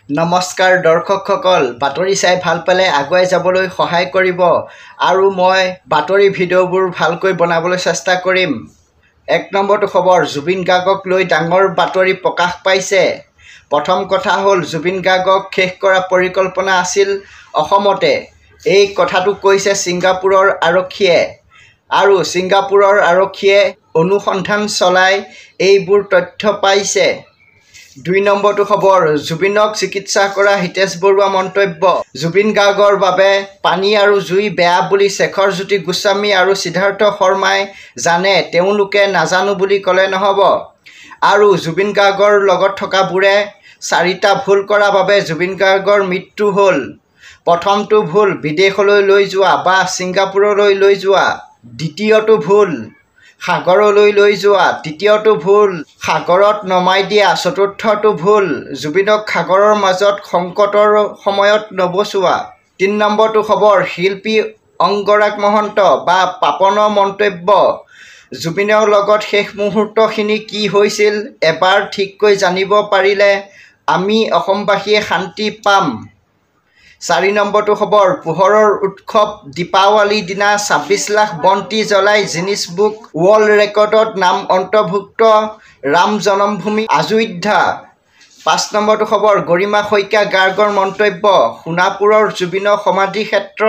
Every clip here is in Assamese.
নমস্কাৰ দৰ্শকসকল, বাতৰি চাই ভাল পালে আগুৱাই যাবলৈ সহায় কৰিব আৰু মই বাতৰি ভিডিঅ'বোৰ ভালকৈ বনাবলৈ চেষ্টা কৰিম। ১ নম্বৰটো খবৰ, জুবিন গাৰ্গক লৈ ডাঙৰ বাতৰি প্ৰকাশ পাইছে। প্ৰথম কথা হ'ল, জুবিন গাৰ্গক শেষ কৰা পৰিকল্পনা আছিল অসমতে। এই কথাটো কৈছে ছিংগাপুৰৰ আৰক্ষীয়ে আৰু ছিংগাপুৰৰ আৰক্ষীয়ে অনুসন্ধান চলাই এইবোৰ তথ্য পাইছে। ২ নম্বৰটো খবৰ, জুবিনক চিকিৎসা কৰা হিতেশ বৰুৱা মন্তব্য। জুবিন গাৰ্গৰ বাবে পানী আৰু জুই বেয়া বুলি শেখৰজ্যোতি গোস্বামী আৰু সিদ্ধাৰ্থ শৰ্মাই জানে, তেওঁলোকে নাজানো বুলি ক'লে নহ'ব। আৰু জুবিন গাৰ্গৰ লগত থকাবোৰে ৪টা ভুল কৰা বাবে জুবিন গাৰ্গৰ মৃত্যু হ'ল। প্ৰথমটো ভুল, বিদেশলৈ লৈ যোৱা বা ছিংগাপুৰলৈ লৈ যোৱা। দ্বিতীয়টো ভুল, সাগৰলৈ লৈ যোৱা। তৃতীয়টো ভুল, সাগৰত নমাই দিয়া। চতুৰ্থটো ভুল, জুবিনক সাগৰৰ মাজত সংকটৰ সময়ত নবচোৱা। ৩ নম্বৰটো খবৰ, শিল্পী অংগৰাগ মহন্ত বা পাপনৰ মন্তব্য। জুবিনৰ লগত শেষ মুহূৰ্তখিনি কি হৈছিল এবাৰ ঠিককৈ জানিব পাৰিলে আমি অসমবাসীয়ে শান্তি পাম। ৪ নম্বৰটো খবৰ, পোহৰৰ উৎসৱ দীপাৱলীৰ দিনা ২৬ লাখ বন্তি জ্বলাই গিনিছ বুক ৱৰ্ল্ড ৰেকৰ্ডত নাম অন্তৰ্ভুক্ত ৰাম জন্মভূমি অযোধ্যা। ৫ নম্বৰটো খবৰ, গৰিমা শইকীয়া গাৰ্গৰ মন্তব্য। সোণাপুৰৰ জুবিনৰ সমাধিক্ষেত্ৰ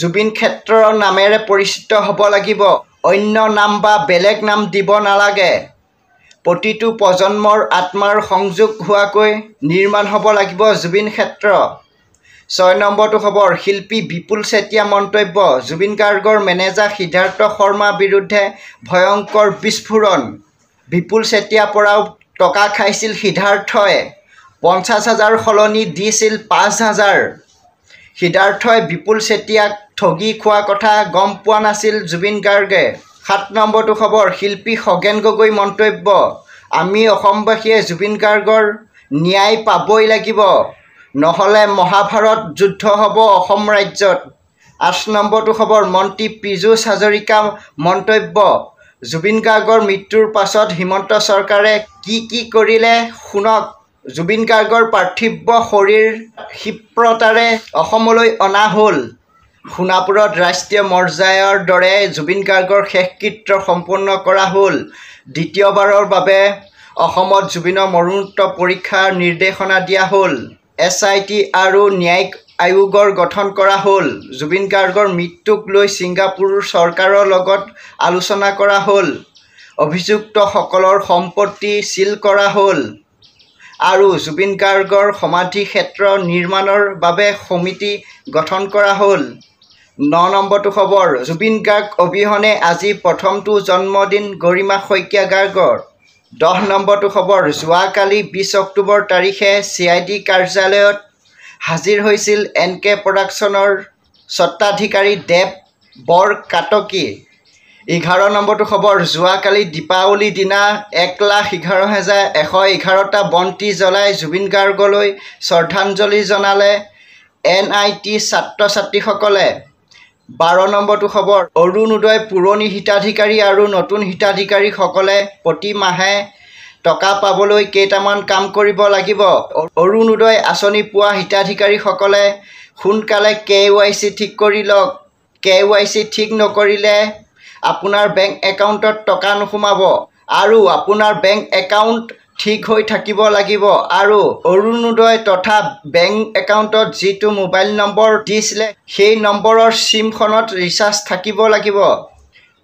জুবিন ক্ষেত্ৰ নামেৰে পৰিচিত হ'ব লাগিব, অন্য নাম বা বেলেগ নাম দিব নালাগে। প্ৰতিটো প্ৰজন্মৰ আত্মাৰ সংযোগ হোৱাকৈ নিৰ্মাণ হ'ব লাগিব জুবিন ক্ষেত্ৰ। ৬ নম্বৰটো খবৰ, শিল্পী বিপুল চেতিয়া মন্তব্য। জুবিন গাৰ্গৰ মেনেজাৰ সিদ্ধাৰ্থ শৰ্মাৰ বিৰুদ্ধে ভয়ংকৰ বিস্ফোৰণ। বিপুল চেতিয়াৰ পৰাও টকা খাইছিল সিদ্ধাৰ্থই, ৫০,০০০ সলনি দিছিল ৫,০০০। সিদ্ধাৰ্থই বিপুল চেতিয়াক ঠগি খোৱাৰ কথা গম পোৱা নাছিল জুবিন গাৰ্গে। ৭ নম্বৰটো খবৰ, শিল্পী খগেন গগৈ মন্তব্য। আমি অসমবাসীয়ে জুবিন গাৰ্গৰ ন্যায় পাবই লাগিব, নহ'লে মহাভাৰত যুদ্ধ হ'ব অসম ৰাজ্যত। ৮ নম্বৰটো খবৰ, মন্ত্ৰী পীযুষ হাজৰিকা মন্তব্য। জুবিন গাৰ্গৰ মৃত্যুৰ পাছত হিমন্ত চৰকাৰে কি কৰিলে শুনক। জুবিন গাৰ্গৰ পাৰ্থিৱ শৰীৰ ক্ষীপ্ৰতাৰে অসমলৈ অনা হ'ল। সোণাপুৰত ৰাষ্ট্ৰীয় মৰ্যাদাৰ দৰে জুবিন গাৰ্গৰ শেষকৃত্য সম্পন্ন কৰা হ'ল। দ্বিতীয়বাৰৰ বাবে অসমত জুবিনৰ মৰণোত্তৰ পৰীক্ষাৰ নিৰ্দেশনা দিয়া হ'ল। SIT আৰু ন্যায়িক আয়োগৰ গঠন কৰা হ'ল। জুবিন গাৰ্গৰ মৃত্যুক লৈ ছিংগাপুৰ চৰকাৰৰ লগত আলোচনা কৰা হ'ল। অভিযুক্তসকলৰ সম্পত্তি চিল কৰা হ'ল আৰু জুবিন গাৰ্গৰ সমাধিক্ষেত্ৰ নিৰ্মাণৰ বাবে সমিতি গঠন কৰা হ'ল। ৯ নম্বৰটো খবৰ, জুবিন গাৰ্গ অবিহনে আজি প্ৰথমটো জন্মদিন গৰিমা শইকীয়া গাৰ্গৰ। ১০ নম্বৰটো খবৰ, যোৱাকালি ২০ অক্টোবৰ তাৰিখে CID কাৰ্যালয়ত হাজিৰ হৈছিল NK প্ৰডাকশ্যনৰ স্বত্বাধিকাৰী দেৱ বৰকাকতী। ১১ নম্বৰটো খবৰ, যোৱাকালি দীপাৱলীৰ দিনা ১,১১,১১১টা বন্তি জ্বলাই জুবিন গাৰ্গলৈ শ্ৰদ্ধাঞ্জলি জনালে NIT ছাত্ৰ-ছাত্ৰীসকলে। ১২ নম্বৰটো খবৰ, অৰুণোদয় পুৰণি হিতাধিকাৰী আৰু নতুন হিতাধিকাৰীসকলে প্ৰতি মাহে টকা পাবলৈ কেইটামান কাম কৰিব লাগিব। অৰুণোদয় আঁচনি পোৱা হিতাধিকাৰীসকলে সোনকালে KYC ঠিক কৰি লওক। KYC ঠিক নকৰিলে আপোনাৰ বেংক একাউণ্টত টকা নোসোমাব আৰু আপোনাৰ বেংক একাউণ্ট ঠিক হৈ থাকিব লাগিব আৰু অৰুণোদয় তথা বেংক একাউণ্টত যিটো মোবাইল নম্বৰ দিছিলে সেই নম্বৰৰ চিমখনত ৰিচাৰ্জ থাকিব লাগিব।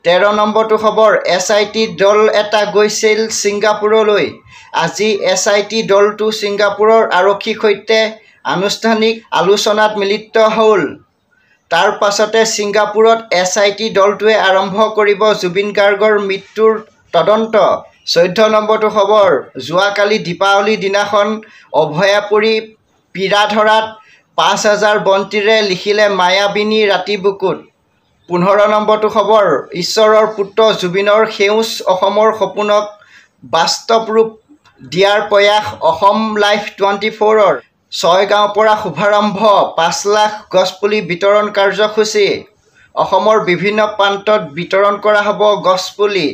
১৩ নম্বৰটো খবৰ, SIT দল এটা গৈছিল ছিংগাপুৰলৈ। আজি SIT দলটো ছিংগাপুৰৰ আৰক্ষীৰ সৈতে আনুষ্ঠানিক আলোচনাত মিলিত হ'ল। তাৰ পাছতে ছিংগাপুৰত SIT দলটোৱে আৰম্ভ কৰিব জুবিন গাৰ্গৰ মৃত্যুৰ তদন্ত। ১৪ নম্বৰটো খবৰ, যোৱাকালি দীপাৱলীৰ দিনাখন অভয়াপুৰী পীৰাধৰাত ৫,০০০ বন্তিৰে লিখিলে মায়াবিনী ৰাতি বুকুত। ১৫ নম্বৰটো খবৰ, ঈশ্বৰৰ পুত্ৰ জুবিনৰ সেউজ অসমৰ সপোনক বাস্তৱ ৰূপ দিয়াৰ প্ৰয়াস অসম লাইফ 24ৰ। ছয়গাঁৱৰ পৰা শুভাৰম্ভ ৫ লাখ গছপুলি বিতৰণ কাৰ্যসূচী। অসমৰ বিভিন্ন প্ৰান্তত বিতৰণ কৰা হ'ব গছপুলি।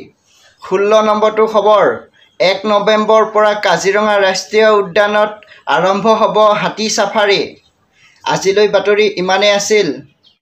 ১৬ নম্বৰটো খবৰ, ১ নৱেম্বৰৰ পৰা কাজিৰঙা ৰাষ্ট্ৰীয় উদ্যানত আৰম্ভ হ'ব হাতী চাফাৰী। আজিলৈ বাতৰি ইমানেই আছিল।